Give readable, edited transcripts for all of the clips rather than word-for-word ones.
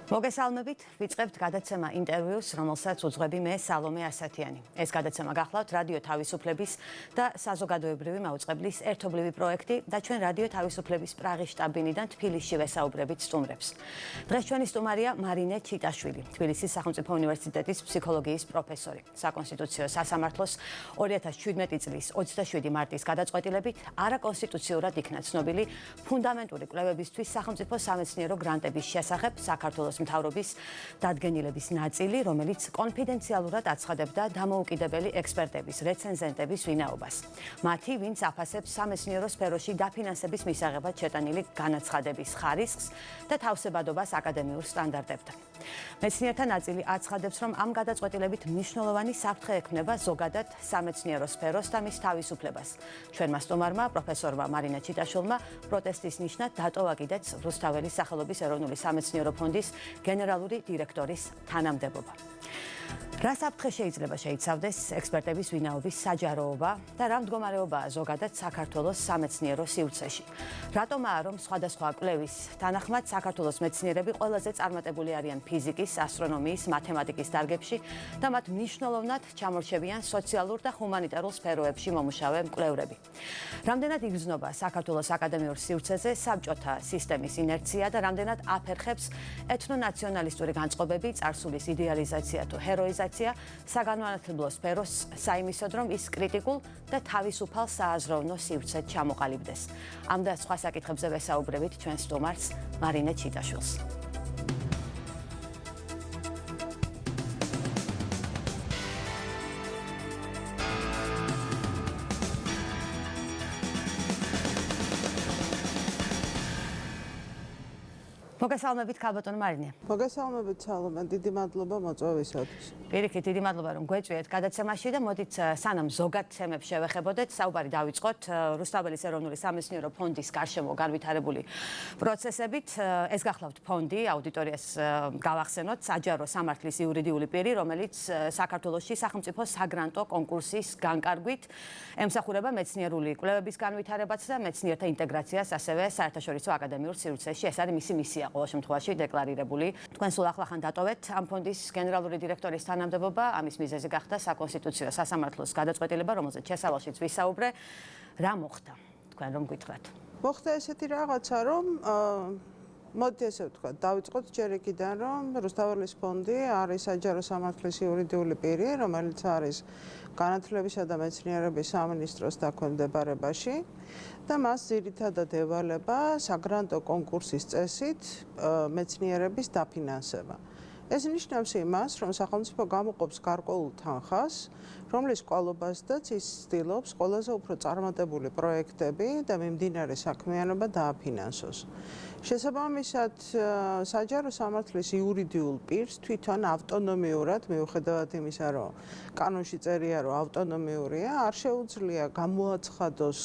მოგესალმებით, ვიწყებთ გადაცემა ინტერვიუს, რომელსაც უძღვები მე სალომე ასათიანი. ეს გადაცემა გახლავთ რადიო თავისუფლების და საზოგადოებრივი მაუწყებლის ერთობლივი პროექტი და ჩვენ რადიო თავისუფლების პრაღის შტაბ-ბინიდან თბილისში ვესაუბრებით სტუმრებს. დღეს ჩვენი სტუმარია მარინე ჩიტაშვილი, თბილისის სახელმწიფო უნივერსიტეტის ფსიქოლოგიის პროფესორი. საკონსტიტუციო სასამართლოს 2017 წლის 27 მარტის გადაწყვეტილებით არაკონსტიტუციურად იქნა ცნობილი ფუნდამენტური კვლევებისთვის სახელმწიფო სამეცნიერო გრანტების შესახებ საქართველოს მთავრობის დადგენილების ნაწილი, რომელიც კონფიდენციალურად აცხადებდა დამოუკიდებელი ექსპერტების, რეცენზენტების ვინაობას. მათი, ვინც აფასებს სამეცნიერო სფეროში დაფინანსების მისაღებად შეტანილი განაცხადების ხარისხს და თავსებადობას აკადემიურ სტანდარტებთან. მეცნიერთა ნაწილი აცხადებს, რომ ამ გადაწყვეტილებით მნიშვნელოვანი საფრთხე ექმნება ზოგადად სამეცნიერო სფეროს და მის თავისუფლებას. ჩვენმა სტუმარმა, პროფესორმა მარინე ჩიტაშვილმა პროტესტის ნიშნად დატოვა კიდეც რუსთაველის სახელობის ეროვნული სამეცნიერო ფონდის გენერალური დირექტორის თანამდებობა. რა საფრთხე შეიძლება შეიცავდეს ექსპერტების ვინაობის საჯაროობა და რა მდგომარეობაა ზოგადად საქართველოს სამეცნიერო სივრცეში? რატომაა, რომ სხვადასხვა კვლევის თანახმად საქართველოს მეცნიერები ყველაზე წარმატებული არიან ფიზიკის, ასტრონომიის, მათემატიკის დარგებში და მათ მნიშვნელოვნად ჩამორჩებიან სოციალურ და ჰუმანიტარულ სფეროებში მომუშავე მკვლევრები? რამდენად იგრძნობა საქართველოს აკადემიურ სივრცეზე საბჭოთა სისტემის ინერცია და რამდენად აფერხებს ეთნონაციონალისტური განწყობები, წარსულის იდეალიზაცია თუ ჰეროიზაცია საგანმანათლებლო სფეროს საიმისოდ, რომ ის კრიტიკულ და თავისუფალ სააზროვნო სივრცედ ჩამოყალიბდეს. ამ და სხვა საკითხებზე ვესაუბრებით ჩვენ სტუმარს მარინე ჩიტაშვილს. მოგესალმებით, ქალბატონო მარინე. მოგესალმებით, სალომე, დიდი მადლობა მოწვევისათვის. პირიქით, დიდი მადლობა, რომ გვეწვიეთ გადაცემაში და მოდით სანამ ზოგად თემებს შევეხებოდეთ, საუბარი დავიწყოთ რუსთაველის ეროვნული სამეცნიერო ფონდის გარშემო განვითარებული პროცესებით. ეს გახლავთ ფონდი, აუდიტორიას გავახსენოთ, საჯარო სამართლის იურიდიული პირი, რომელიც საქართველოში სახელმწიფო საგრანტო კონკურსის განკარგვით ემსახურება მეცნიერული კვლევების განვითარებაც და მეცნიერთა ინტეგრაციას ასევე საერთაშორისო აკადემიურ სივრცეში. ეს არის მისი მისია ყოველ შემთხვევაში დეკლარირებული. თქვენ სულ ახლახან დატოვეთ ამ ფონდის გენერალური დირექტორის თანამდებობა, ამის მიზეზი გახდა საკონსტიტუციო სასამართლოს გადაწყვეტილება, რომელზეც შესავალშიც ვისაუბრე. რა მოხდა? თქვენ რომ გითხრათ. მოხდა ესეთი რაღაცა, რომ მოდით ესე ვთქვათ, დავიწყოთ ჯერ იქიდან, რომ რუსთაველის ფონდი არის საჯარო სამართლის იურიდიული პირი, რომელიც არის განათლებისა და მეცნიერების სამინისტროს დაქვემდებარებაში და მას ძირითადად ევალება საგრანტო კონკურსის წესით მეცნიერების დაფინანსება. ეს ნიშნავს იმას, რომ სახელმწიფო გამოყოფს გარკვეულ თანხას, რომლის კვალობაზედაც ის ცდილობს ყველაზე უფრო წარმატებული პროექტები და მიმდინარე საქმიანობა დააფინანსოს. შესაბამისად, საჯარო სამართლის იურიდიულ პირს თვითონ ავტონომიურად, მიუხედავად იმისა, რომ კანონში წერია, რომ ავტონომიურია, არ შეუძლია გამოაცხადოს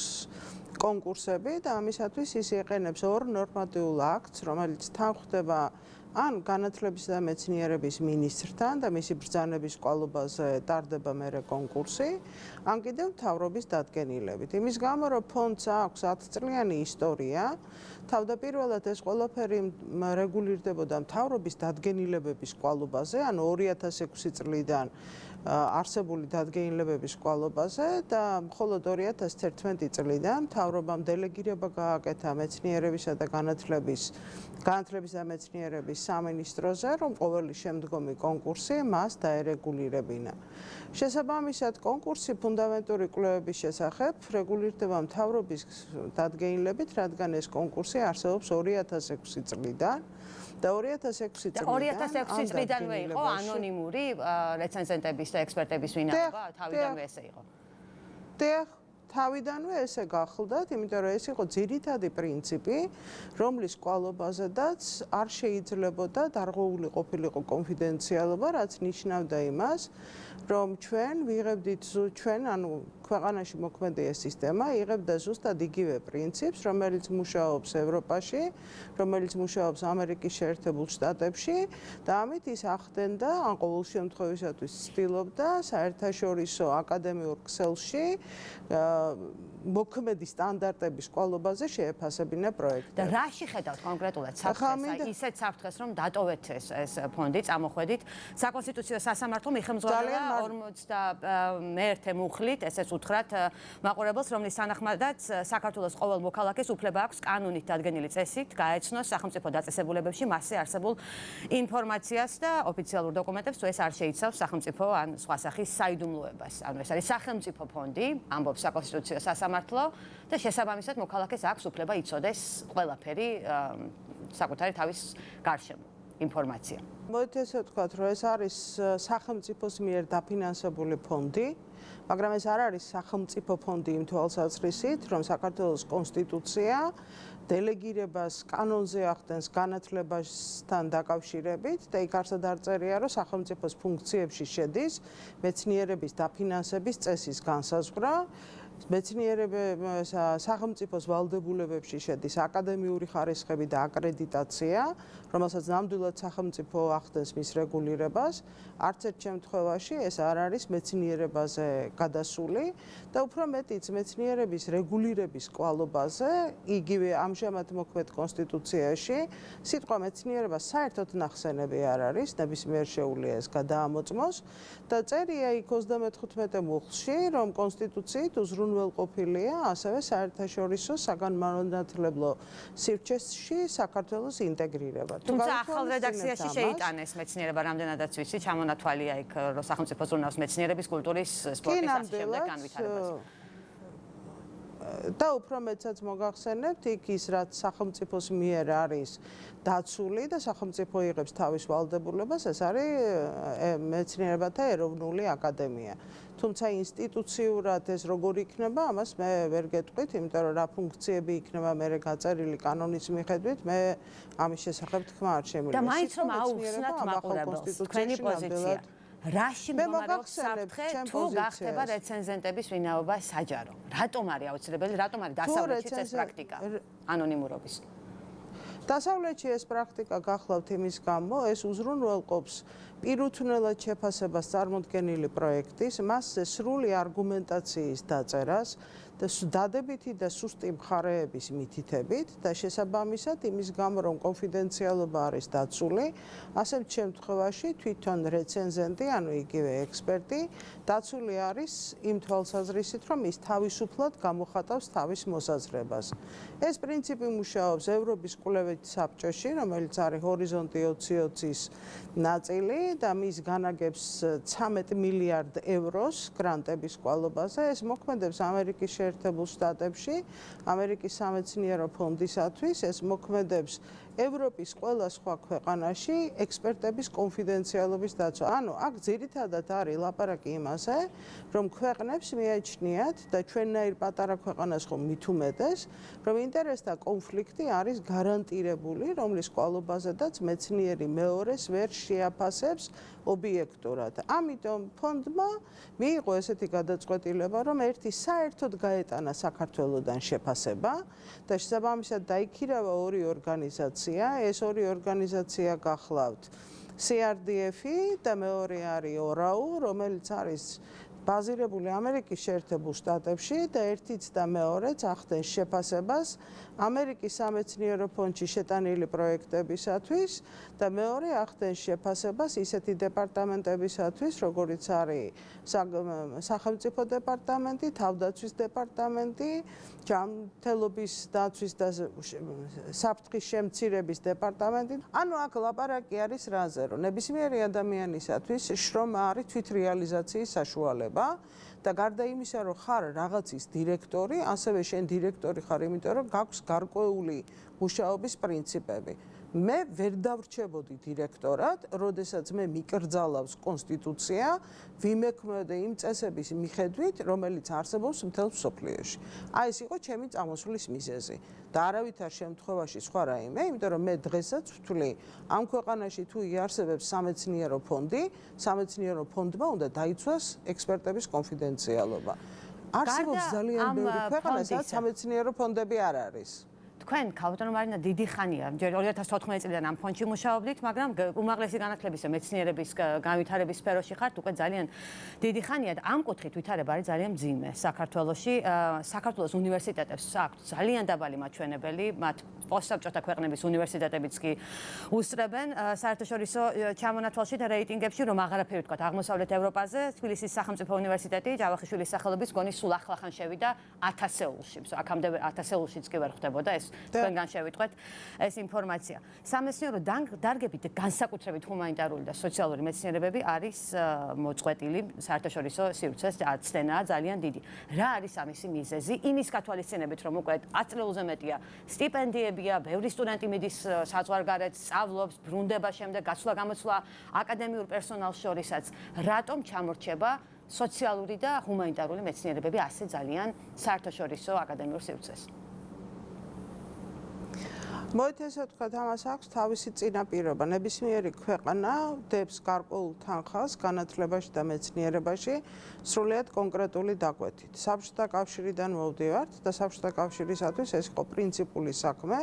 კონკურსები და ამისათვის ის იყენებს ორ ნორმატიულ აქტს, რომელიც თან ხვდება ან განათლების და მეცნიერების მინისტრთან და მისი ბრძანების კვალობაზე ტარდება მერე კონკურსი, ან კიდევ მთავრობის დადგენილებით. იმის გამო, რომ ფონდს აქვს 10 წლიანი ისტორია, თავდაპირველად ეს ყველაფერი რეგულირდებოდა მთავრობის დადგენილებების კვალობაზე, ანუ 2006 წლიდან არსებული დადგენილებების კვალობაზე და მხოლოდ 2011 წლიდან მთავრობამ დელეგირება გააკეთა მეცნიერებისა და განათლების და მეცნიერების სამინისტროზე, რომ ყოველი შემდგომი კონკურსი მას დაერეგულირებინა. შესაბამისად, კონკურსი ფუნდამენტური კვლევების შესახებ რეგულირდება მთავრობის დადგენილებით, რადგან ეს კონკურსი არსებობს 2006 წლიდან. და 2006 წლიდანვე იყო ანონიმური რეცენზენტების და ექსპერტების ვინაობა, თავიდანვე ესე იყო. თავიდანვე ესე გახლდათ, იმიტომ რომ ეს იყო ძირითადი პრინციპი, რომლის კვალობაზედაც არ შეიძლებოდა დარღვეული ყოფილიყო კონფიდენციალობა, რაც ნიშნავდა იმას, რომ ჩვენ ვიღებდით ჩვენ, ანუ ქვეყანაში მოქმედი ეს სისტემა იღებდა ზუსტად იგივე პრინციპს, რომელიც მუშაობს ევროპაში, რომელიც მუშაობს ამერიკის შეერთებულ შტატებში და ამით ის ახდენდა, ან ყოველ შემთხვევისათვის ცდილობდა საერთაშორისო აკადემიურ ქსელში მოქმედი სტანდარტების ყოლობაზე შეეფასებინა პროექტი. და რა შეხედავთ კონკრეტულად საფრთხეს? ისეთ საფრთხეს, რომ დატოვეთ ეს ფონდი წამოხვედით. საკონსტიტუციო სასამართლომ იხელმძღვანელა 51 მუხლით, ესეც უთხრათ მაყურებელს, რომლის თანახმადაც საქართველოს ყოველ მოქალაქეს უფლება აქვს კანონით დადგენილი წესით გაეცნოს სახელმწიფო დაწესებულებებში მასზე არსებულ ინფორმაციას და ოფიციალურ დოკუმენტებს თუ ეს არ შეიცავს სახელმწიფო ან სხვა სახის საიდუმლოებას. ანუ ეს არის სახელმწიფო ფონდი, ამბობს საკონსტიტუციო სასამართლო და შესაბამისად მოქალაქეს აქვს უფლება იცოდეს ყველაფერი საკუთარი თავის გარშემო ინფორმაცია. მოდით ესე ვთქვათ, რომ ეს არის სახელმწიფოს მიერ დაფინანსებული ფონდი, მაგრამ ეს არ არის სახელმწიფო ფონდი იმ თვალსაზრისით, რომ საქართველოს კონსტიტუცია დელეგირებას კანონზე ახდენს განათლებასთან დაკავშირებით და იქ არსად არ წერია, რომ სახელმწიფოს ფუნქციებში შედის მეცნიერების დაფინანსების წესის განსაზღვრა. სახელმწიფოს ვალდებულებებში შედის აკადემიური ხარისხები და აკრედიტაცია, რომელსაც ნამდვილად სახელმწიფო ახდენს მის რეგულირებას. არც ერთ შემთხვევაში ეს არ არის მეცნიერებაზე გადასული და უფრო მეტიც მეცნიერების რეგულირების კვალობაზე, იგივე ამჟამად მოქმედ კონსტიტუციაში, სიტყვა მეცნიერება საერთოდ ნახსენები არ არის, ნებისმიერ შეუძლია ეს გადაამოწმოს და წერია იქ 35 მუხლში, რომ კონსტიტუციით უზრუნველყოფილია ასევე საერთაშორისო საგანმანათლებლო სივრცეში საქართველოს ინტეგრირება. თუმცა ახალ რედაქციაში შეიტანეს მეცნიერება, რამდენადაც ვიცი, ჩამონათვალია იქ, რომ სახელმწიფო ზრუნავს მეცნიერების, კულტურის, სპორტის ასე შემდეგ განვითარებას. და უფრო მეტსაც მოგახსენებთ, იქ ის რაც სახელმწიფოს მიერ არის დაცული და სახელმწიფო იღებს თავის ვალდებულებას, ეს არის მეცნიერებათა ეროვნული აკადემია. თუმცა ინსტიტუციურად ეს როგორ იქნება, ამას მე ვერ გეტყვით, იმიტომ რომ რა ფუნქციები იქნება მე გაწერილი კანონის მიხედვით, მე ამის შესახებ თქმა არ შემიძლია. და მაინც რომ აუხსნათ მაყურებელს თქვენი პოზიცია. რაში მდებარეობს საფრთხე თუ გახდება რეცენზენტების ვინაობა საჯარო? რატომ არის აუცილებელი, რატომ არის დასავლეთში ეს პრაქტიკა ანონიმურობის? დასავლეთში ეს პრაქტიკა გახლავთ იმის გამო, ეს უზრუნველყოფს პირუთვნელად შეფასებას წარმოდგენილი პროექტის, მასზე სრული არგუმენტაციის დაწერას და დადებითი და სუსტი მხარეების მითითებით და შესაბამისად იმის გამო, რომ კონფიდენციალობა არის დაცული, ასეთ შემთხვევაში თვითონ რეცენზენტი, ანუ იგივე ექსპერტი, დაცული არის იმ თვალსაზრისით, რომ ის თავისუფლად გამოხატავს თავის მოსაზრებას. ეს პრინციპი მუშაობს ევროპის კვლევით საბჭოში, რომელიც არის ჰორიზონტი 2020-ის ნაწილი და მის განაგებს 13 მილიარდ ევროს გრანტების კვალობაზე. ეს მოქმედებს ამერიკის შეერთებულ შტატებში, ამერიკის სამეცნიერო ფონდისათვის, ეს მოქმედებს ევროპის ყველა სხვა ქვეყანაში ექსპერტების კონფიდენციალობის დაცვა. ანუ აქ ძირითადად არის ლაპარაკი იმაზე, რომ ქვეყნებს მიაჩნიათ და ჩვენნაირ პატარა ქვეყანას ხომ მით უმეტეს, რომ ინტერესთა კონფლიქტი არის გარანტირებული, რომლის კვალობაზედაც მეცნიერი მეორეს ვერ შეაფასებს ობიექტურად. ამიტომ ფონდმა მიიღო ესეთი გადაწყვეტილება, რომ ერთი საერთოდ გაეტანა საქართველოსთან შეფასება და შესაბამისად დაიქირავა ორი ორგანიზაცია. ეს ორი ორგანიზაცია გახლავთ CRDF-ი და მეორე არის ORAU, რომელიც არის ბაზირებული ამერიკის შეერთებულ შტატებში და ერთიც და მეორეც ახდენს შეფასებას ამერიკის სამეცნიერო ფონდში შეტანილი პროექტებისათვის და მეორე ახდენს შეფასებას ისეთი დეპარტამენტებისათვის, როგორიც არის სახელმწიფო დეპარტამენტი, თავდაცვის დეპარტამენტი, ჯანმრთელობის დაცვის და საფრთხის შემცირების დეპარტამენტი. ანუ აქ ლაპარაკი არის რაზე, რომ ნებისმიერი ადამიანისათვის შრომა არის თვითრეალიზაციის საშუალება და გარდა იმისა, რომ ხარ რაღაცის დირექტორი, ასევე შენ დირექტორი ხარ, იმიტომ რომ გაქვს გარკვეული მუშაობის პრინციპები. მე ვერ დავრჩებოდი დირექტორად, როდესაც მე მიკრძალავს კონსტიტუცია, ვიმექმედე იმ წესების მიხედვით, რომელიც არსებობს მთელ მსოფლიოში. აი ეს იყო ჩემი წამოსვლის მიზეზი და არავითარ შემთხვევაში სხვა რაიმე, იმიტომ რომ მე დღესაც ვთვლი, ამ ქვეყანაში თუ იარსებებს სამეცნიერო ფონდი, სამეცნიერო ფონდმა უნდა დაიცვას ექსპერტების კონფიდენციალობა. არსებობს ძალიან ბევრი ქვეყანა, სადაც სამეცნიერო ფონდები არ არის. თქვენ ქალბატონო მარინა დიდი ხანია, ჯერ 2014 წლიდან ამ ფონდში მუშაობდით, მაგრამ უმაღლესი განათლების და მეცნიერების განვითარების სფეროში ხართ უკვე ძალიან დიდი ხანია და ამ კუთხით ვითარება არის ძალიან მძიმე საქართველოში. საქართველოს უნივერსიტეტებს აქვთ ძალიან დაბალი მაჩვენებელი, მათ პოსტსაბჭოთა ქვეყნების უნივერსიტეტებიც კი უსწრებენ საერთაშორისო ჩამონათვალში და რეიტინგებში, რომ აღარაფერი ვთქვათ აღმოსავლეთ ევროპაზე, თბილისის სახელმწიფო უნივერსიტეტი ჯავახიშვილის სახელობის გონის სულ ახლახან შევიდა 1000-ეულში. აქამდე 1000-ეულშიც კი ვერ ხდებოდა ეს თქვენგან შევიტყვეთ ეს ინფორმაცია. სამეცნიერო დარგებით განსაკუთრებით ჰუმანიტარული და სოციალური მეცნიერებები არის მოწყვეტილი საერთაშორისო სივრცეს აცდენაა ძალიან დიდი. რა არის ამისი მიზეზი? იმის გათვალისწინებით, რომ უკვე 10 წელზე მეტია სტიპენდიებია, ბევრი სტუდენტი მიდის საზღვარგარეთ, სწავლობს, ბრუნდება შემდეგ, გაცვლა-გამოცვლა აკადემიურ პერსონალს შორისაც. რატომ ჩამორჩება სოციალური და ჰუმანიტარული მეცნიერებები ასე ძალიან საერთაშორისო აკადემიურ სივრცეს? მოით ესე ვთქვათ, ამას აქვს თავისი წინაპირობა. ნებისმიერი ქვეყანა დებს გარკვეულ თანხას განათლებაში და მეცნიერებაში სრულიად კონკრეტული დაკვეთით. საბჭოთა კავშირიდან მოვდივართ და საბჭოთა კავშირისათვის ეს იყო პრინციპული საქმე,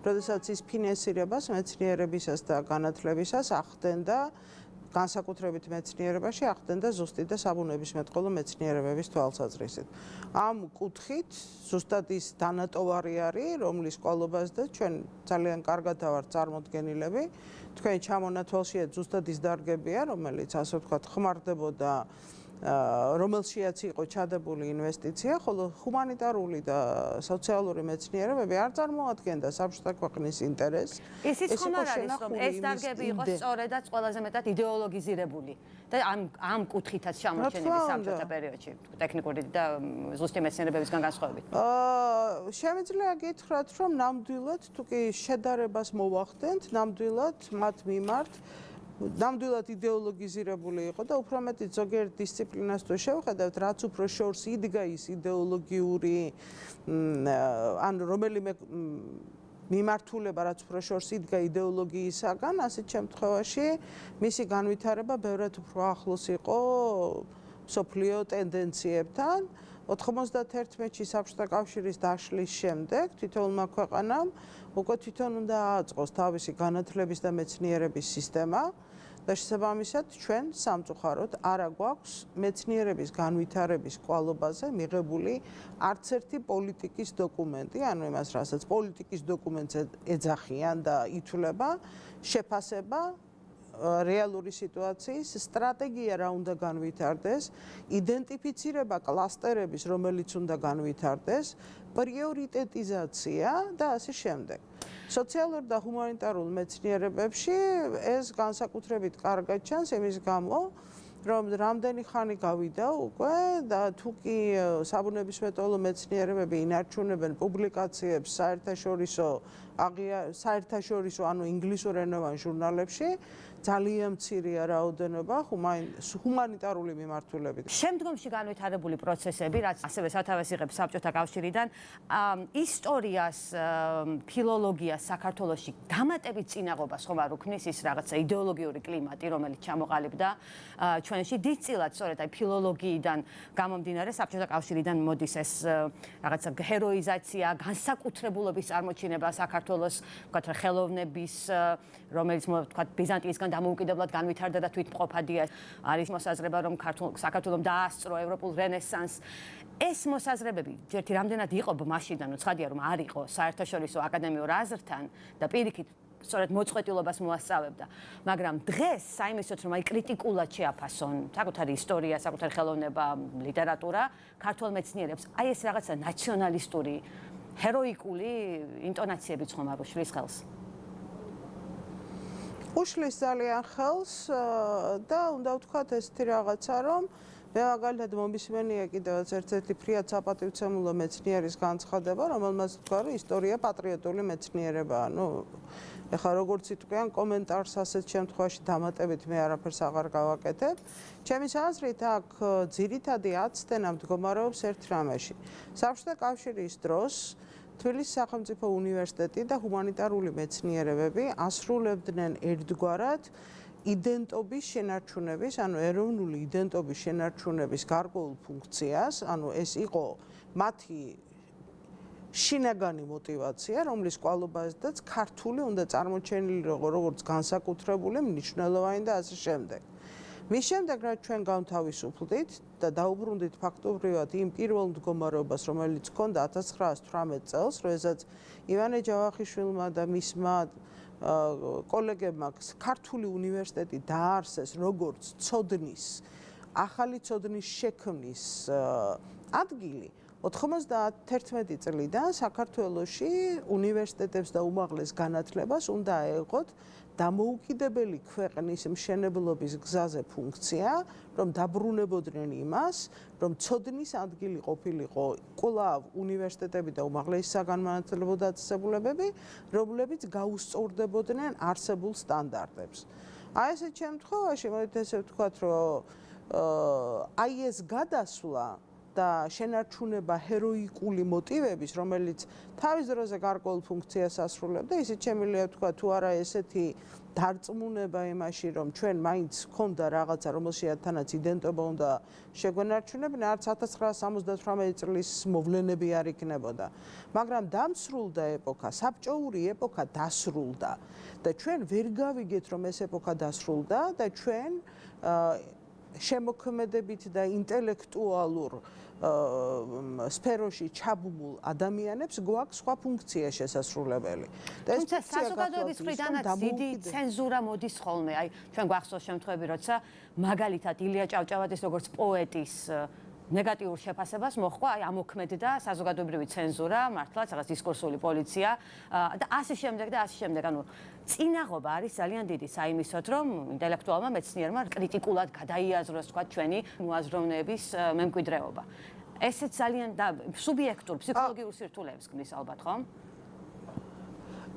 როდესაც ის ფინანსირებას მეცნიერებისას და განათლებისას ახდენდა განსაკუთრებით მეცნიერებაში ახდენდა ზუსტი და საბუნებისმეტყველო მეცნიერებების თვალსაზრისით. ამ კუთხით ზუსტად ის დანატოვარი არის, რომლის ყოლობას და ჩვენ ძალიან კარგად ვართ წარმოდგენილები. თქვენი ჩამონათვალშია ზუსტად ის დარგებია, რომელიც ასე ვთქვათ, ხმარდებოდა რომელშიაც იყო ჩადებული ინვესტიცია, ხოლო ჰუმანიტარული და სოციალური მეცნიერებები არ წარმოადგენდა საბჭოთა ქვეყნის ინტერესს. ისიც ხომ არ არის, რომ ეს დარგები იყოს სწორედაც ყველაზე მეტად იდეოლოგიზირებული და ამ კუთხითაც ჩამორჩენილი საბჭოთა პერიოდში, ტექნიკური და ზუსტი მეცნიერებებისგან განსხვავებით. შემიძლია გითხრათ, რომ ნამდვილად თუ კი შედარებას მოვახდენთ, ნამდვილად მათ მიმართ ნამდვილად იდეოლოგიზირებული იყო და უფრო მეტიც ზოგიერთ დისციპლინას თუ შევხედავთ, რაც უფრო შორს იდგა ის იდეოლოგიური ან რომელიმე მიმართულება, რაც უფრო შორს იდგა იდეოლოგიისაგან, ასეთ შემთხვევაში მისი განვითარება ბევრად უფრო ახლოს იყო მსოფლიო ტენდენციებთან. 91-ში საბჭოთა კავშირის დაშლის შემდეგ თითოეულმა ქვეყანამ უკვე თვითონ უნდა აწყოს თავისი განათლების და მეცნიერების სისტემა და შესაბამისად ჩვენ სამწუხაროდ არა გვაქვს მეცნიერების განვითარების კვალობაზე მიღებული არც ერთი პოლიტიკის დოკუმენტი, ანუ იმას, რასაც პოლიტიკის დოკუმენტს ეძახიან და ითვლება, შეფასება რეალური სიტუაციის სტრატეგია რა უნდა განვითარდეს, იდენტიფიცირება კლასტერების, რომელიც უნდა განვითარდეს, პრიორიტეტიზაცია და ასე შემდეგ. სოციალურ და ჰუმანიტარულ მეცნიერებებში ეს განსაკუთრებით კარგად ჩანს იმის გამო, რომ რამდენი ხანი გავიდა უკვე და თუ კი საბუნებისმეტყველო მეცნიერებები ინარჩუნებენ პუბლიკაციებს საერთაშორისო ანუ ინგლისურენოვან ჟურნალებში, ძალიან მცირეა რაოდენობა ჰუმანიტარული მიმართულებით. შემდგომში განვითარებული პროცესები, რაც ასევე სათავეს იღებს საბჭოთა კავშირიდან, ისტორიას, ფილოლოგიას საქართველოში დამატებით წინაღობას ხომ არ უქმნის ის რაღაცა იდეოლოგიური კლიმატი, რომელიც ჩამოყალიბდა ჩვენში დიდწილად სწორედ აი ფილოლოგიიდან გამომდინარე საბჭოთა კავშირიდან მოდის ეს რაღაცა ჰეროიზაცია, განსაკუთრებულობის წარმოჩინება საქართველოს, ვთქვათ, ხელოვნების, რომელიც ვთქვათ ბიზანტიისგან დამოუკიდებლად განვითარდა და თვითმყოფადია. არის მოსაზრება, რომ საქართველოს დაასწრო ევროპულ რენესანსს. ეს მოსაზრებები ჯერთი რამდენად იყო მაშინდან, ცხადია რომ არ იყო საერთაშორისო აკადემიურ აზრთან და პირიქით სწორედ მოწყვეტილობას მოასწავებდა. მაგრამ დღეს საიმისოთ, რომ აი კრიტიკულად შეაფასონ საკუთარი ისტორია, საკუთარი ხელოვნება, ლიტერატურა ქართულ მეცნიერებს, აი ეს რაღაცა ნაციონალისტური, ჰეროიკული ინტონაციებიც ხომ არ უშლის ხელს? უშლის ძალიან ხელს და უნდა ვთქვათ ესეთი რაღაცა, რომ მე მაგალითად მომისმენია კიდევაც ერთ-ერთი ფრიად საპატივცემულო მეცნიერის განცხადება, რომელმაც თქვა, რომ ისტორია პატრიოტული მეცნიერებაა. ეხლა როგორც იტყვიან კომენტარს ასეთ შემთხვევაში დამატებით მე არაფერს აღარ გავაკეთებ. ჩემის აზრით აქ ძირითადი აცდენა მდგომარეობს ერთ რამეში. საბჭოთა კავშირის დროს თბილისის სახელმწიფო უნივერსიტეტი და ჰუმანიტარული მეცნიერებები ასრულებდნენ ერთგვარად იდენტობის შენარჩუნების, ანუ ეროვნული იდენტობის შენარჩუნების გარკვეულ ფუნქციას, ანუ ეს იყო მათი შინაგანი мотиваცია, რომლის კვალობაზედაც ქართული უნდა წარმოჩენილი როგორც განსაკუთრებული, მნიშვნელოვანი და ასე შემდეგ. მის შემდეგ რაც ჩვენ გავთავისუფლდით და დაუბრუნდით ფაქტობრივად იმ პირველ მდგომარეობას, რომელიც ჰქონდა 1918 წელს, როდესაც ივანე ჯავახიშვილმა და მისმა კოლეგებმა ქართული უნივერსიტეტი დააარსეს როგორც ცოდნის, ახალი ცოდნის შექმნის ადგილი 91 წლიდან საქართველოში უნივერსიტეტებს და უმაღლეს განათლებას უნდა აეღოთ დამოუკიდებელი ქვეყნის მშენებლობის გზაზე ფუნქცია, რომ დაბრუნებოდნენ იმას, რომ ცოდნის ადგილი ყოფილიყო კვლავ უნივერსიტეტები და უმაღლესი საგანმანათლებლო დაწესებულებები, რომლებიც გაუსწორდებოდნენ არსებულ სტანდარტებს. აი ესეთ შემთხვევაში მოდით ესე ვთქვათ, რომ აი ეს გადასვლა და შენარჩუნება ჰეროიკული მოტივების, რომელიც თავის დროზე გარკვეულ ფუნქციას ასრულებდა, ისიც შემიძლია ვთქვა, თუ არა ესეთი დარწმუნება იმაში, რომ ჩვენ მაინც ჰქონდა რაღაცა, რომელშიათანაც იდენტობა უნდა შეგვენარჩუნებინა, არც 1978 წლის მოვლენები არ იქნებოდა. მაგრამ დამსრულდა ეპოქა, საბჭოური ეპოქა დასრულდა და ჩვენ ვერ გავიგეთ, რომ ეს ეპოქა დასრულდა და ჩვენ შემოქმედებით და ინტელექტუალურ სფეროში ჩაბმულ ადამიანებს გვაქვს სხვა ფუნქცია შესასრულებელი. და ეს საზოგადოების მხრიდანაც დიდი ცენზურა მოდის ხოლმე. აი, ჩვენ გვახსოვს შემთხვევები, როცა მაგალითად ილია ჭავჭავაძის როგორც პოეტის ნეგატიურ შეფასებას მოჰყვა, აი ამოქმედდა საზოგადოებრივი ცენზურა, მართლაც რაღაც დისკურსული პოლიცია და ასე შემდეგ და ასე შემდეგ. ანუ წინაღობა არის ძალიან დიდი საიმისოდ, რომ ინტელექტუალმა მეცნიერმა კრიტიკულად გადაიაზროს თქვა ჩვენი მოაზროვნეების მემკვიდრეობა. ესეც ძალიან და სუბიექტურ ფსიქოლოგიურ სირთულეებს ქმნის ალბათ, ხო?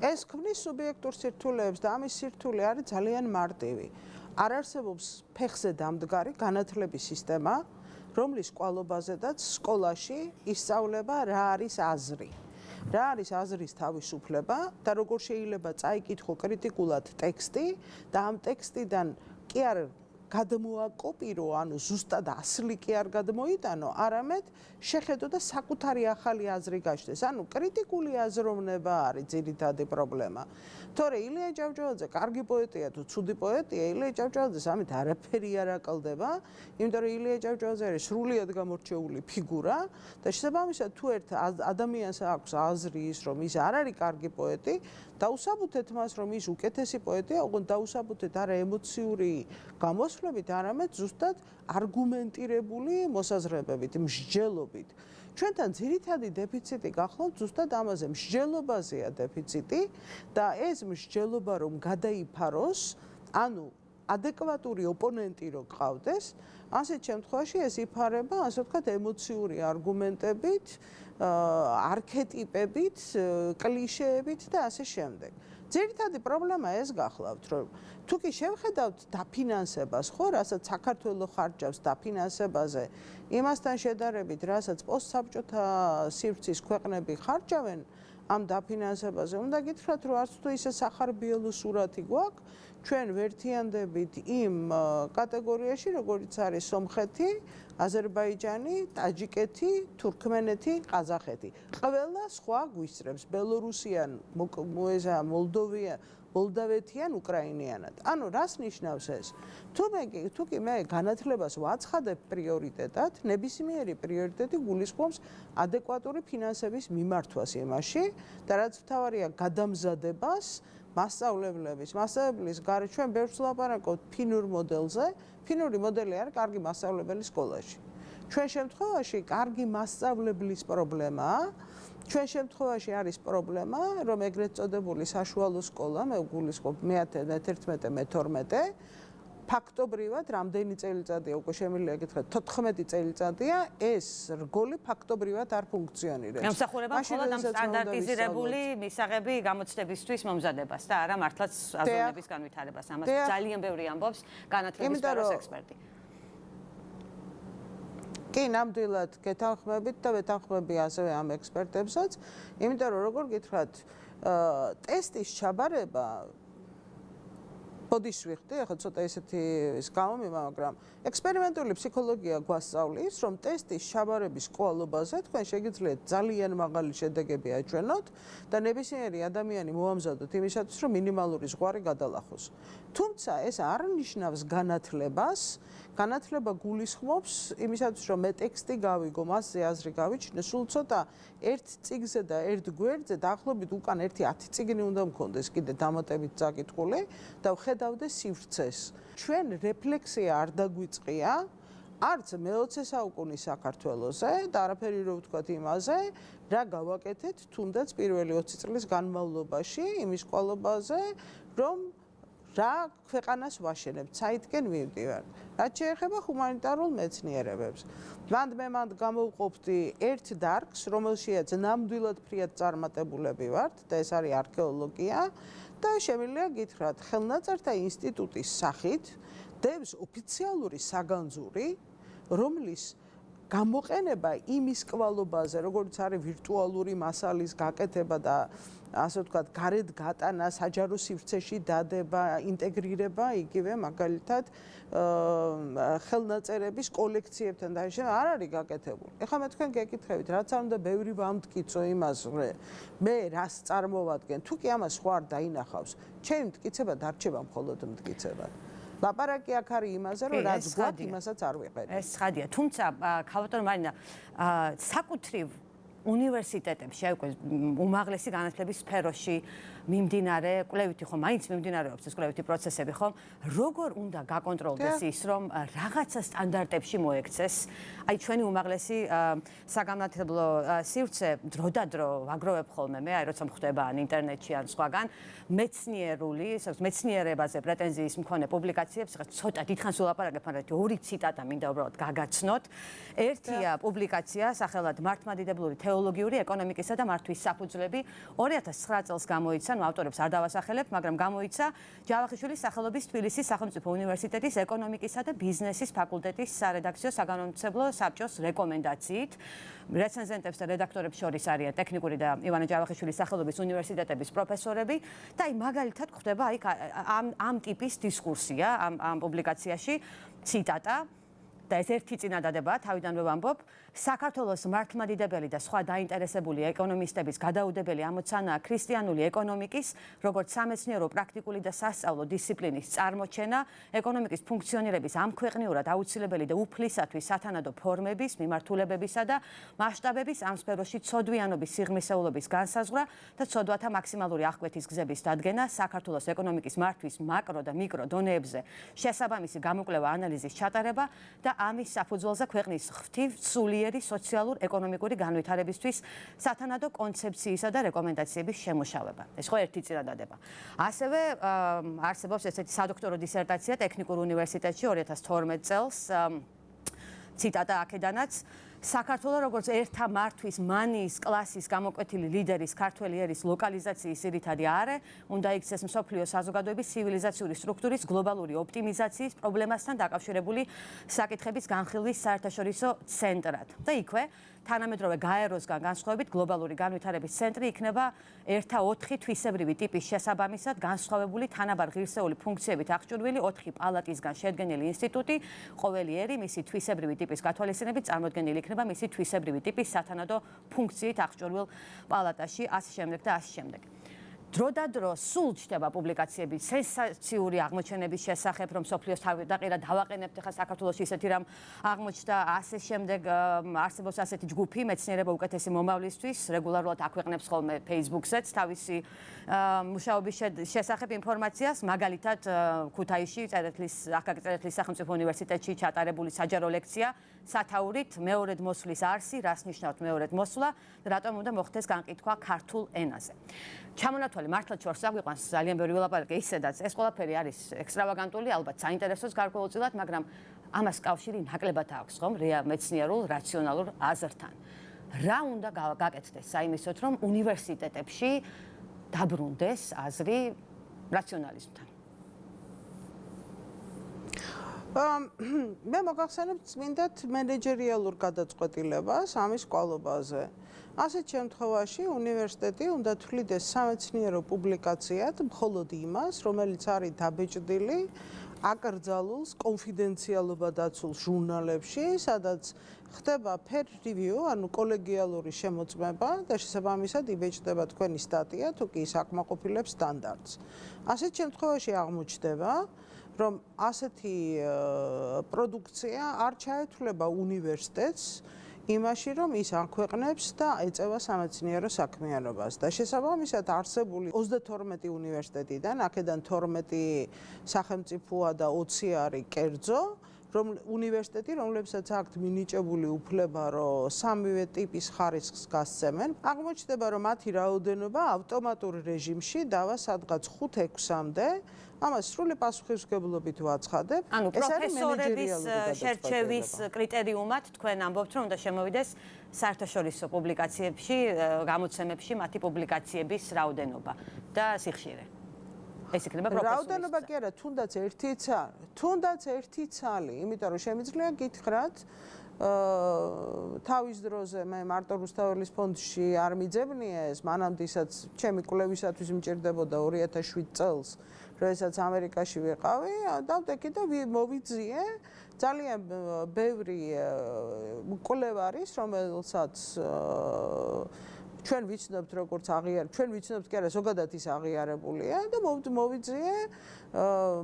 ეს ქმნის სუბიექტურ სირთულეებს და ამის სირთულე არის ძალიან მარტივი. არ არსებობს ფეხზე დამდგარი განათლების სისტემა, რომლის კვალობაზედაც სკოლაში ისწავლება რა არის აზრი. რა არის აზრის თავისუფლება და როგორ შეიძლება წაიკითხო კრიტიკულად ტექსტი და ამ ტექსტიდან კი არ გადმოაკოპირო, ანუ ზუსტად ასლი კი არ გადმოიტანო, არამედ შეხედო და საკუთარი ახალი აზრი გაჩნდეს. ანუ კრიტიკული აზროვნება არის ძირითადი პრობლემა. თორე ილია ჭავჭავაძე კარგი პოეტია თუ ცუდი პოეტია, ილია ჭავჭავაძეს ამით არაფერი არ აკლდება, იმიტომ რომ ილია ჭავჭავაძე არის სრულიად გამორჩეული ფიგურა და შესაბამისად თუ ერთ ადამიანს აქვს აზრი ის, რომ ის არ არის კარგი პოეტი, დაუსაბუთეთ მას, რომ ის უკეთესი პოეტია, ოღონდ დაუსაბუთეთ არა ემოციური გამოსვლებით, არამედ ზუსტად არგუმენტირებული მოსაზრებებით, მსჯელობით. ჩვენთან ძირითადი დეფიციტი გახლავთ ზუსტად ამაზე, მსჯელობაზეა დეფიციტი და ეს მსჯელობა რომ გადაიფაროს, ანუ ადეკვატური ოპონენტი რო გყავდეს, ასეთ შემთხვევაში ეს იფარება, ასე ვთქვათ, ემოციური არგუმენტებით, არქეტიპებით, კლიშეებით და ასე შემდეგ. ძირითადი პრობლემა ეს გახლავთ, რომ თუ კი შევხედავთ დაფინანსებას, ხო, რასაც საქართველოს ხარჯავს დაფინანსებაზე, იმასთან შედარებით, რასაც პოსტსაბჭოთა სივრცის ქვეყნები ხარჯავენ ამ დაფინანსებაზე, უნდა გითხრათ, რომ არც თუ ისე სახარბიელო სურათი გვაქვს, ჩვენ ვერთიანდებით იმ კატეგორიაში, როგორიც არის სომხეთი, აზერბაიჯანი, ტაჯიკეთი, თურქმენეთი, ყაზახეთი. ყველა სხვა გვისწრებს, ბელორუსიან, მოლდავეთიან, უკრაინიანად. ანუ რას ნიშნავს ეს? თუ კი მე განათლებას ვაცხადებ პრიორიტეტად, ნებისმიერი პრიორიტეტი გულისხმობს ადეკვატური ფინანსების მიმართვას იმაში და რაც მთავარია გადამზადებას მასწავლებლის გარეთ ჩვენ ბევრს ვლაპარაკობთ ფინურ მოდელზე. ფინური მოდელი არის კარგი მასწავლებელი სკოლაში. ჩვენ შემთხვევაში კარგი მასწავლებლის პრობლემაა. ჩვენ შემთხვევაში არის პრობლემა, რომ ეგრეთ წოდებული საშუალო სკოლა, მე გულისხმობ მე-11, მე-12, მე-12, ფაქტობრივად რამდენი წელიწადია, უკვე შემიძლია გითხრათ, 14 წელიწადია, ეს რგოლი ფაქტობრივად არ ფუნქციონირებს. ემსახურება მხოლოდ ამ სტანდარტიზირებული მისაღები გამოცდებისთვის მომზადებას და არა მართლაც აზროვნების განვითარებას. ამას ძალიან ბევრი ამბობს განათლების სფეროს ექსპერტი. კი, ნამდვილად გეთანხმებით და ვეთანხმები ასევე ამ ექსპერტებსაც, იმიტომ რომ როგორ გითხრათ, ტესტის ჩაბარება ბოდიშ ვიხდი, ახლა ცოტა ესეთი ის გამომივა, მაგრამ ექსპერიმენტული ფსიქოლოგია გვასწავლის, რომ ტესტის ჩაბარების კვალობაზე თქვენ შეგიძლიათ ძალიან მაღალი შედეგები აჩვენოთ და ნებისმიერი ადამიანი მოამზადოთ იმისათვის, რომ მინიმალური ზღვარი გადალახოს. თუმცა ეს არ ნიშნავს განათლებას, განათლება გულისხმობს იმისათვის, რომ მე ტექსტი გავიგო, მასზე აზრი გავიჩინო, სულ ცოტა ერთ წიგნზე და ერთ გვერდზე დაახლოებით უკან 1-10 წიგნი უნდა მქონდეს კიდე დამატებით წაკითხული და ვხედავდე სივრცეს. ჩვენ რეფლექსია არ დაგვიწყია არც მე-20 საუკუნის საქართველოზე და არაფერი რო ვთქვათ იმაზე, რა გავაკეთეთ თუნდაც პირველი 20 წლის განმავლობაში იმის კვალობაზე, რომ რა ქვეყანას ვაშენებთ, საითკენ მივდივართ. რაც შეეხება ჰუმანიტარულ მეცნიერებებს. მანდ გამოვყოფდი ერთ დარგს, რომელშიაც ნამდვილად ფრიად წარმატებულები ვართ და ეს არის არქეოლოგია და შემიძლია გითხრათ, ხელნაწერთა ინსტიტუტის სახით დევს ოფიციალური საგანძური, რომლის გამოყენება იმის კვალობაზე, როგორც არის ვირტუალური მასალის გაკეთება და ასე ვთქვათ, გარეთ გატანა, საჯარო სივრცეში დადება, ინტეგრირება, იგივე მაგალითად ხელნაწერების კოლექციებთან დაიშანა არ არის გაკეთებული. ეხლა მე თქვენ გეკითხებით, რაც არ უნდა ბევრი ვამტკიცო იმას, მე რას წარმოვადგენ, თუ კი ამას სხვა არ დაინახავს, ჩემი მტკიცება დარჩება მხოლოდ მტკიცებად. ლაპარაკი აქ არის იმაზე, რომ რაც გვაქვს, იმასაც არ ვიყენებთ. ეს ცხადია, თუმცა ქალბატონო მარინა, საკუთრივ უნივერსიტეტებში, აი უკვე უმაღლესი განათლების სფეროში მიმდინარე კვლევითი ხომ მაინც მიმდინარეობს ეს კვლევითი პროცესები ხომ როგორ უნდა გაკონტროლდეს ის რომ რაღაცა სტანდარტებში მოექცეს აი ჩვენი უმაღლესი საგანმანათლებლო სივრცე დროდადრო ვაგროვებ ხოლმე მე აი როცა მხვდება ან ინტერნეტში ან სხვაგან მეცნიერებაზე პრეტენზიის მქონე პუბლიკაციებს ხა ცოტა დიდხანს ვლაპარაკებ მაგრამ ორი ციტატა მინდა უბრალოდ გაგაცნოთ ერთია პუბლიკაცია სახელად მართლმადიდებლური თეოლოგიური ეკონომიკისა და მართვის საფუძვლები 2009 წელს გამოიცა ავტორებს არ დავასახელებ, მაგრამ გამოიცა ჯავახიშვილის სახელობის თბილისის სახელმწიფო უნივერსიტეტის ეკონომიკისა და ბიზნესის ფაკულტეტის სარედაქციო საგანმანათლებლო საბჭოს რეკომენდაციით. რეცენზენტებს და რედაქტორებს შორის არიან ტექნიკური და ივანე ჯავახიშვილის სახელობის უნივერსიტეტების პროფესორები და აი მაგალითად ხდება აი ამ ტიპის დისკურსია ამ პუბლიკაციაში ციტატა და ეს ერთი წინადადებაა თავიდანვე ვამბობ საქართველოს მართლმადიდებელი და სხვა დაინტერესებული ეკონომისტების გადაუდებელი ამოცანაა ქრისტიანული ეკონომიკის როგორც სამეცნიერო პრაქტიკული და სასწავლო დისციპლინის წარმოჩენა ეკონომიკის ფუნქციონირების ამქვეყნიურად აუცილებელი და უფლისათვის სათანადო ფორმების მიმართულებებისა და მასშტაბების ამ სფეროში ცოდვიანობის სიღრმისეულობის განსაზღვრა და ცოდვათა მაქსიმალური აღკვეთის გზების დადგენა საქართველოს ეკონომიკის მართვის მაკრო და მიკრო დონეებზე შესაბამისი გამოკვლევა ანალიზის ჩატარება და ამის საფუძველზე ქვეყნის ღვთივ სულიერი სოციალურ-ეკონომიკური განვითარებისთვის სათანადო კონცეფციისა და რეკომენდაციების შემუშავება. ეს ხო ერთი წინადადება. ასევე არსებობს ესეთი სადოქტორო დისერტაცია ტექნიკურ უნივერსიტეტში 2012 წელს ციტატა აქედანაც საქართველოს როგორც ერთა მართვის მანიის კლასის გამოკვეთილი ლიდერის ქართველი ერის ლოკალიზაციის ძირითადი არე უნდა იქცეს მსოფლიო საზოგადოების ცივილიზაციური სტრუქტურის გლობალური ოპტიმიზაციის პრობლემასთან დაკავშირებული საკითხების განხილვის საერთაშორისო ცენტრად. და იქვე თანამედროვე გაეროსგან განსხვავებით გლობალური განვითარების ცენტრი იქნება ერთა 4 თვისებრივი ტიპის შესაბამისად განსხვავებული თანაბარ ღირსეული ფუნქციებით აღჭურვილი 4 პალატისგან შედგენილი ინსტიტუტი, ყოველი ერი მისი თვისებრივი ტიპის გათვალისწინებით წარმოდგენილი იქნება მისი თვისებრივი ტიპის სათანადო ფუნქციით აღჭურვილ პალატაში, ასე შემდეგ და ასე შემდეგ. დროდადრო სულ ჩდება პუბლიკაციები სენსაციური აღმოჩენების შესახებ, რომ სოფლიოს თავდაყირა დავაყენებთ ახლა საქართველოში ისეთი რამ აღმოჩნდა, ასე შემდეგ არსებობს ასეთი ჯგუფი მეცნიერება უკეთესი მომავლისთვის, რეგულარულად აქვეყნებს ხოლმე Facebook-ზეც თავისი მუშაობის შესახებ ინფორმაციას, მაგალითად ქუთაისში აკაკი-წერეთლის სახელმწიფო უნივერსიტეტში ჩატარებული საჯარო ლექცია სათაურით მეორედ მოსვლის არსი, რას ნიშნავთ მეორედ მოსვლა და რატომ უნდა მოხდეს განკითხვა ქართულ ენაზე. ჩამონათვალი მართლაც შორს აგვიყვანს ძალიან ბევრი ვლაპარაკი ისედაც ეს ყველაფერი არის ექსტრავაგანტული ალბათ საინტერესოს გარკვეულწილად მაგრამ ამას კავშირი ნაკლებად აქვს ხომ მეცნიერულ რაციონალურ აზრთან რა უნდა გაკეთდეს საიმისოთ რომ უნივერსიტეტებში დაბრუნდეს აზრი რაციონალიზმთან მე მოგახსენებთ წმინდად მენეჯერიალურ გადაწყვეტილებას ამის კვალობაზე. ასეთ შემთხვევაში უნივერსიტეტი უნდა თვლიდეს სამეცნიერო პუბლიკაციად მხოლოდ იმას, რომელიც არის დაბეჭდილი აკრძალულს კონფიდენციალობა დაცულ ჟურნალებში, სადაც ხდება peer review, ანუ კოლეგიალური შემოწმება და შესაბამისად იბეჭდება თქვენი სტატია, თუ კი ის აკმაყოფილებს სტანდარტს. ასეთ შემთხვევაში აღმოჩნდება, რომ ასეთი პროდუქცია არ ჩაეთვლება უნივერსიტეტს იმაში, რომ ის აქვეყნებს და ეწევა სამეცნიერო საქმიანობას და შესაბამისად არსებული 32 უნივერსიტეტიდან, აქედან 12 სახელმწიფოა და 20 არის კერძო, რომ უნივერსიტეტი, რომლებსაც აქვთ მინიჭებული უფლება, რომ სამივე ტიპის ხარისხს გასცემენ, აღმოჩნდება, რომ მათი რაოდენობა ავტომატურ რეჟიმში დავა სადღაც 5-6-მდე. ამას სრული პასუხისმგებლობით ვაცხადებ. ანუ პროფესორების შერჩევის კრიტერიუმად თქვენ ამბობთ, რომ უნდა შემოვიდეს საერთაშორისო პუბლიკაციებში, გამოცემებში მათი პუბლიკაციების რაოდენობა და სიხშირე. ეს იქნება პროფესორის რაოდენობა კი არა, თუნდაც ერთი ცალი, იმიტომ რომ შემიძლია გითხრათ, თავის დროზე მე მარტო რუსთაველის ფონდში არ მიძებნია ეს, მანამდესაც ჩემი კვლევისათვის მჭირდებოდა 2007 წელს, როდესაც ამერიკაში ვიყავი, დავდექი და მოვიძიე ძალიან ბევრი კვლევა არის, რომელსაც ჩვენ ვიცნობთ როგორც ჩვენ ვიცნობთ კი არა ზოგადად ის აღიარებულია და მოვიძიე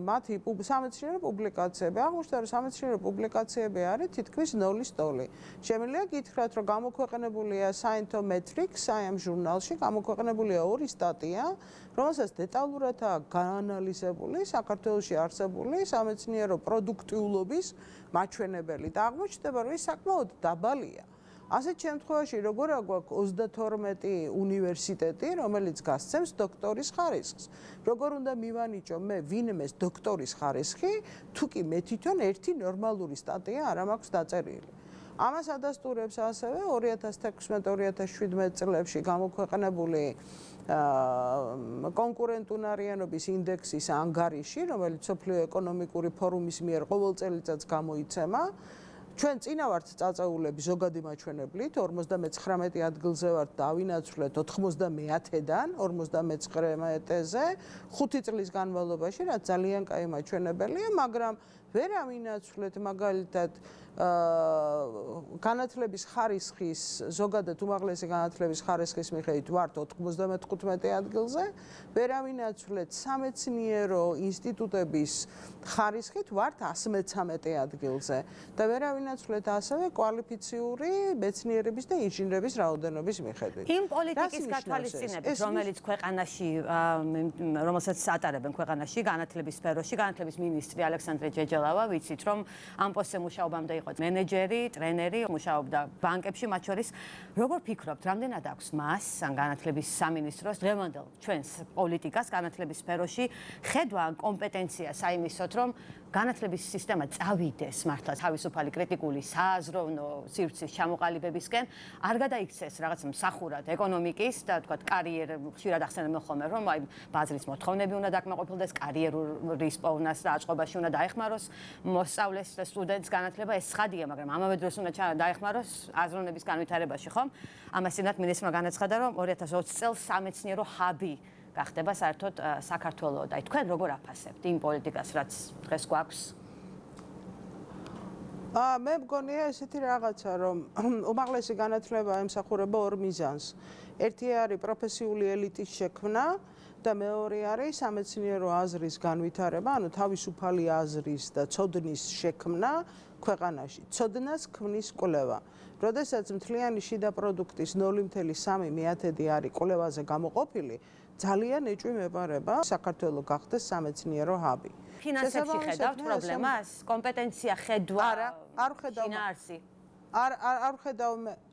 მათი სამეცნიერო პუბლიკაციები. აღმოჩნდა რომ სამეცნიერო პუბლიკაციები არის თითქმის 0-ის ტოლი. შემიძლია გითხრათ რომ გამოქვეყნებულია Scientometrics ამ ჟურნალში გამოქვეყნებულია 2 სტატია, რომელსაც დეტალურადაა გაანალიზებული საქართველოში არსებული სამეცნიერო პროდუქტიულობის მაჩვენებელი და აღმოჩნდება რომ ის საკმაოდ დაბალია. ასეთ შემთხვევაში როგორ აქვს 32 უნივერსიტეტი, რომელიც გასცემს დოქტორის ხარისხს. როგორ უნდა მივანიჭო მე ვინმეს დოქტორის ხარისხი, თუ კი მე თვითონ ერთი ნორმალური სტატია არ მაქვს დაწერილი. ამას ადასტურებს ასევე 2016-2017 წლებში გამოქვეყნებული კონკურენტუნარიანობის ინდექსის ანგარიში, რომელიც მსოფლიო ეკონომიკური ფორუმის მიერ ყოველ წელიწადს გამოიცემა. ჩვენ წინა ვართ წაწეულები ზოგადი მაჩვენებლით 59 ადგილზე ვართ დავინაცვლეთ 99-დან 59-ზე 5 წლის განმავლობაში, რაც ძალიან კაი მაჩვენებელია, მაგრამ ვერ ავინაცვლეთ მაგალითად განათლების ხარისხის ზოგადად უმაღლესი განათლების ხარისხის მიხედვით ვართ 95 ადგილზე, ვერ ავინაცვლეთ სამეცნიერო ინსტიტუტების ხარისხით ვართ 113 ადგილზე და ვერ ავინაცვლეთ ასევე კვალიფიციური მეცნიერების და ინჟინრების რაოდენობის მიხედვით. იმ პოლიტიკის გათვალისწინებით, რომელიც ქვეყანაში, რომელსაც ატარებენ ქვეყანაში განათლების სფეროში, განათლების მინისტრი ალექსანდრე ჯეჯელავა, ვიცით რომ ამ პოსტზე მუშაობამდე იყო მენეჯერი, ტრენერი, მუშაობდა ბანკებში, მათ შორის. როგორ ფიქრობთ, რამდენად აქვს მას, ან განათლების სამინისტროს დღევანდელ ჩვენს პოლიტიკას განათლების სფეროში ხედვა ან კომპეტენცია საიმისოთ, რომ განათლების სისტემა წავიდეს მართლა თავისუფალი კრიტიკული სააზროვნო სივრცის ჩამოყალიბებისკენ, არ გადაიქცეს რაღაც მსახურად ეკონომიკის და თქვათ კარიერა ხშირად ახსენებენ ხოლმე, რომ აი ბაზრის მოთხოვნები უნდა დაკმაყოფილდეს, კარიერის პოვნას და აწყობაში უნდა დაეხმაროს მოსწავლეს და სტუდენტს განათლება, ეს ცხადია, მაგრამ ამავე დროს უნდა დაეხმაროს აზროვნების განვითარებაში, ხომ? ამას წინათ მინისტრმა განაცხადა, რომ 2020 წელს სამეცნიერო ჰაბი გახდება საერთოდ საქართველო და თქვენ როგორ აფასებთ იმ პოლიტიკას, რაც დღეს გვაქვს? მე მგონია ესეთი რაღაცა, რომ უმაღლესი განათლება ემსახურება 2 მიზანს. ერთი არის პროფესიული ელიტის შექმნა და მეორე არის სამეცნიერო აზრის განვითარება, ანუ თავისუფალი აზრის და ცოდნის შექმნა ქვეყანაში. ცოდნას ქმნის კვლევა. როდესაც მთლიანი შიდა პროდუქტის 0.3 არის კვლევაზე გამოყოფილი, ძალიან ეჭვი მეპარება საქართველოს გახდეს სამეცნიერო ჰაბი. ფინანსებში ხედავთ პრობლემას? კომპეტენცია ხედვა?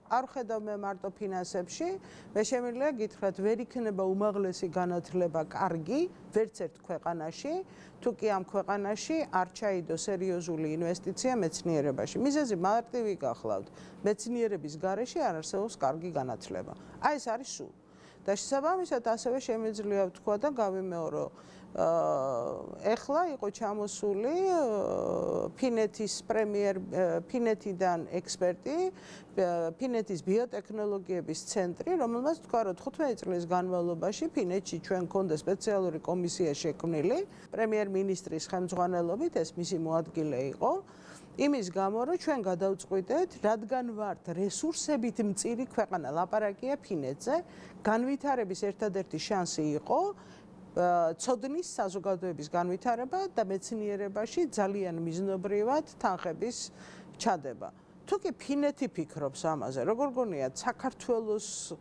არ ხედავ მე მარტო ფინანსებში, მე შემიძლია გითხრათ, ვერ იქნება უმაღლესი განათლება კარგი ვერც ერთ ქვეყანაში, თუ კი ამ ქვეყანაში არ ჩაიდო სერიოზული ინვესტიცია მეცნიერებაში. მიზეზი მარტივი გახლავთ, მეცნიერების გარეშე არ არსებობს კარგი განათლება. აი ეს არის სულ. და შესაბამისად ასევე შემიძლია ვთქვა და გავიმეორო ეხლა იყო ჩამოსული ფინეთიდან ექსპერტი, ფინეთის ბიოტექნოლოგიების ცენტრი, რომელმაც თქვა, რომ 15 წლის განმავლობაში ფინეთში ჩვენ გქონდა სპეციალური კომისია შექმნილი, პრემიერ-მინისტრის ხელმძღვანელობით, ეს მისი მოადგილე იყო. იმის გამო, რომ ჩვენ გადავწყვიტეთ, რადგან ვართ რესურსებით მწირი ქვეყანა, ლაპარაკია ფინეთზე, განვითარების ერთადერთი შანსი იყო ცოდნის საზოგადოების განვითარება და მეცნიერებაში ძალიან მიზნობრივად თანხების ჩადება. თუ კი ფინეთი ფიქრობს ამაზე, როგორ გონიათ, საქართველოს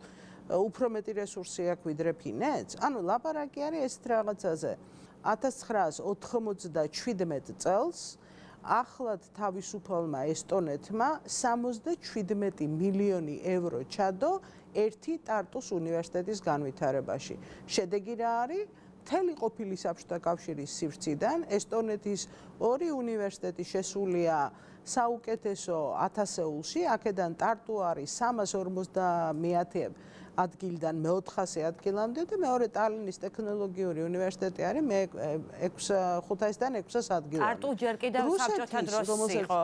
უფრო მეტი რესურსი აქვს ვიდრე ფინეთს? ანუ ლაპარაკი არის ეს რაღაცაზე. 1997 წელს ახლად თავისუფალმა ესტონეთმა 77 მილიონი ევრო ჩადო ერთი ტარტუს უნივერსიტეტის განვითარებაში. შედეგი რა არის? მთელი ყოფილი საბჭოთა კავშირის სივრციდან ესტონეთის ორი უნივერსიტეტი შესულია საუკეთესო 1000-ეულში, აქედან ტარტუ არის 350 ადგილიდან მე-400 ადგილამდე და მეორე ტალინის ტექნოლოგიური უნივერსიტეტი არის მე-500-დან 600 ადგილამდე. ტარტუ ჯერ კიდევ საბჭოთა დროს იყო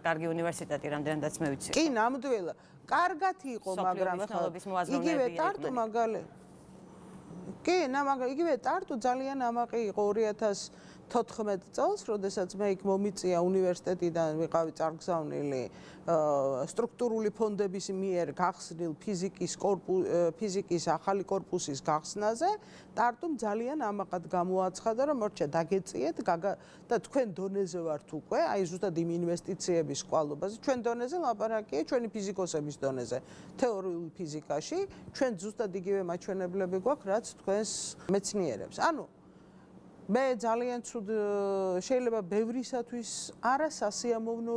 კარგი უნივერსიტეტი, რამდენადაც მე ვიცი. კი, ნამდვილად. კარგად იყო, მაგრამ იგივე ტარტუ კი, იგივე ტარტუ ძალიან ამაყი იყო 2014 წელს, როდესაც მე იქ მომიწია უნივერსიტეტიდან ვიყავი წარგზავნილი სტრუქტურული ფონდების მიერ გახსნილ ფიზიკის ახალი კორპუსის გახსნაზე, ტარტუმ ძალიან ამაყად გამოაცხადა, რომ მორჩა დაგეწიეთ და თქვენ დონეზე ვართ უკვე, აი ზუსტად იმ ინვესტიციების კვალობაზე, ჩვენ დონეზე ლაპარაკია, ჩვენი ფიზიკოსების დონეზე, თეორიული ფიზიკაში, ჩვენ ზუსტად იგივე მაჩვენებლები გვაქვს, რაც თქვენს მეცნიერებს. ანუ მე ძალიან ცუდ შეიძლება ბევრისათვის არასასიამოვნო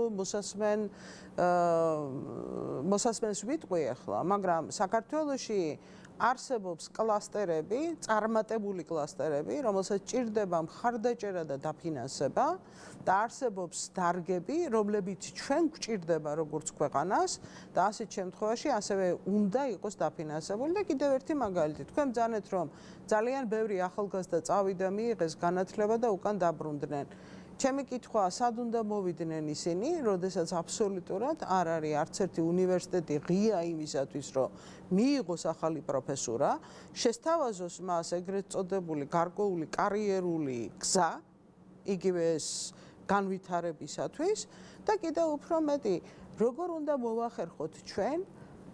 მოსასმენს ვიტყვი ახლა, მაგრამ საქართველოში არსებობს კლასტერები, წარმატებული კლასტერები, რომელსაც ჭირდება მხარდაჭერა და დაფინანსება და არსებობს დარგები, რომლებიც ჩვენ გვჭირდება როგორც ქვეყანას და ასეთ შემთხვევაში ასევე უნდა იყოს დაფინანსებული და კიდევ ერთი მაგალითი, თქვენ ბრძანეთ, რომ ძალიან ბევრი ახალგაზრდა წავიდა მიიღეს განათლება და უკან დაბრუნდნენ. ჩემი კითხვაა, სად უნდა მოვიდნენ ისინი, როდესაც აბსოლუტურად არ არის არც ერთი უნივერსიტეტი ღია იმისათვის, რომ მიიღოს ახალი პროფესურა, შესთავაზოს მას ეგრეთ წოდებული გარკვეული კარიერული გზა, იგივე ეს განვითარებისათვის და კიდევ უფრო მეტი, როგორ უნდა მოვახერხოთ ჩვენ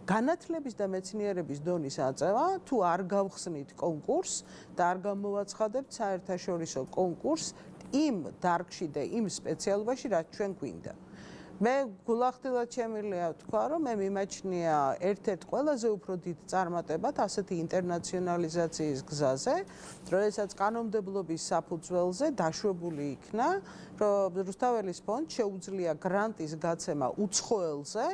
განათლების და მეცნიერების დონის აწევა, თუ არ გავხსნით კონკურსს და არ გამოვაცხადებთ საერთაშორისო კონკურსს იმ დარგში და იმ სპეციალობაში, რაც ჩვენ გვინდა. მე გულახდილად შემიძლია ვთქვა, რომ მე მიმაჩნია ერთ-ერთ ყველაზე უფრო დიდ წარმატებად ასეთი ინტერნაციონალიზაციის გზაზე, როდესაც კანონმდებლობის საფუძველზე დაშვებული იქნა, რომ რუსთაველის ფონდ შეუძლია გრანტის გაცემა უცხოელზე,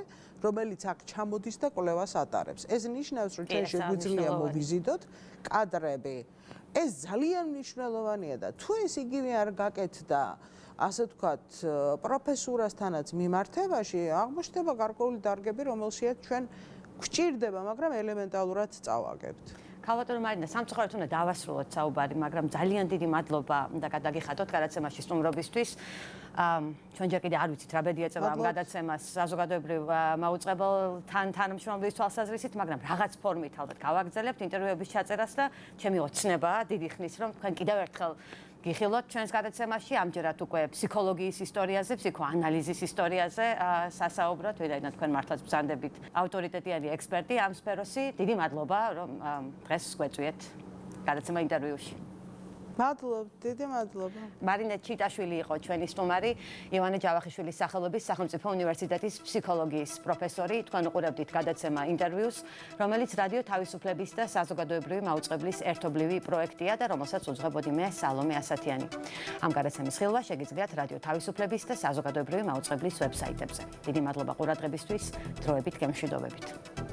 რომელიც აქ ჩამოდის და კვლევას ატარებს. ეს ნიშნავს, რომ ჩვენ შეგვიძლია მოვიზიდოთ კადრები. ეს ძალიან მნიშვნელოვანია და თუ ეს იგივე არ გაკეთდა, ასე ვთქვათ, პროფესურასთანაც მიმართებაში, აღმოჩნდება გარკვეული დარგები, რომელშიაც ჩვენ გვჭირდება, მაგრამ ელემენტალურად წავაგებთ. ქალბატონო მარინა, სამწუხაროდ უნდა დავასრულოთ საუბარი, მაგრამ ძალიან დიდი მადლობა და გადაგიხადოთ გადაცემაში სტუმრობისთვის. ჩვენ ჯერ კიდე არ ვიცით რა ბედი ეწევა ამ გადაცემას საზოგადოებრივ მაუწყებელთან თანამშრომლობის თვალსაზრისით, მაგრამ რაღაც ფორმით ალბათ გავაგრძელებთ ინტერვიუების ჩაწერას და ჩემი ოცნებაა დიდი ხნის, რომ თქვენ კიდევ ერთხელ გიხილოთ ჩვენს გადაცემაში, ამჯერად უკვე ფსიქოლოგიის ისტორიაზე, ფსიქოანალიზის ისტორიაზე სასაუბროთ, ვინაიდან თქვენ მართლაც ბრძანდებით ავტორიტეტიანი ექსპერტი ამ სფეროში. დიდი მადლობა, რომ დღეს გვეწვიეთ გადაცემა ინტერვიუში. მადლობა, დიდი მადლობა. მარინა ჩიტაშვილი იყო ჩვენი სტუმარი, ივანე ჯავახიშვილის სახელობის სახელმწიფო უნივერსიტეტის ფსიქოლოგიის პროფესორი. თქვენ უყურებდით გადაცემა ინტერვიუს, რომელიც რადიო თავისუფლების და საზოგადოებრივი მაუწყებლის ერთობლივი პროექტია და რომელსაც უძღვებოდი მე, სალომე ასათიანი. ამ გადაცემის ხილვა შეგიძლიათ რადიო თავისუფლების და საზოგადოებრივი მაუწყებლის ვებსაიტებზე. დიდი მადლობა ყურადღებისთვის, დროებით გემშვიდობებით.